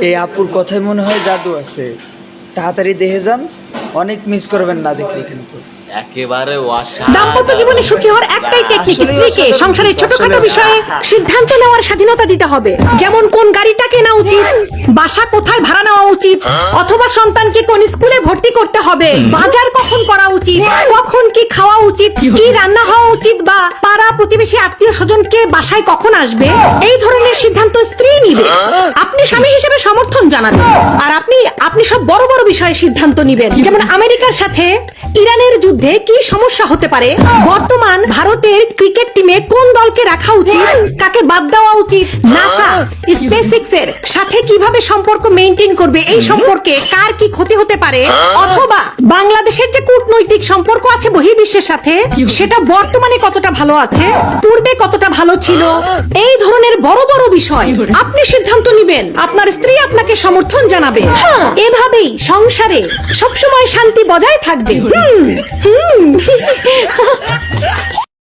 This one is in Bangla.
এই আপুর কথায় মনে হয় জাদু আছে, তাড়াতাড়ি দেখে যান, অনেক মিস করবেন না দেখলে কিন্তু। একেবারে দাম্পত্য জীবনে সুখী হওয়ার একটাই টেকনিক, স্ত্রীকে সংসারের ছোটখাটো বিষয়ে সিদ্ধান্ত নেওয়ার স্বাধীনতা দিতে হবে। যেমন কোন গাড়িটা কেনা উচিত, বাসা কোথায় ভাড়া নেওয়া উচিত, অথবা সন্তানকে কোন স্কুলে ভর্তি করতে হবে, বাজার কখন করা উচিত, কখন কি খাওয়া উচিত, কি রান্না হওয়া উচিত, বা পাড়া প্রতিবেশী আত্মীয় স্বজনকে বাসায় কখন আসবে, এই ধরনের সিদ্ধান্ত স্ত্রী নিবে। আপনি স্বামী হিসেবে সমর্থন জানাবেন, আর আপনি সব বড় বড় বিষয়ে সিদ্ধান্ত নিবেন। যেমন আমেরিকার সাথে ইরানের যুদ্ধে কি সমস্যা হতে পারে, বর্তমান ভারতের ক্রিকেট টিমে কোন দলকে রাখা উচিত, কাকে বাদ দেওয়া উচিত, নাসা স্পেসএক্স এর সাথে কিভাবে সম্পর্ক মেইনটেইন করবে, এই সম্পর্কে কার কি ক্ষতি হতে পারে, অথবা বাংলাদেশের যে কূটনৈতিক সম্পর্ক আছে বহির্বিশ্বের সাথে, সেটা বর্তমানে কতটা ভালো আছে, পূর্বে কতটা ভালো ছিল, এই ধরনের বড় বড় বিষয় আপনি সিদ্ধান্ত নিবেন। আপনার স্ত্রী আপনাকে সমর্থন জানাবে। এভাবেই সংসারে সবসময় শান্তি বজায় থাকবে।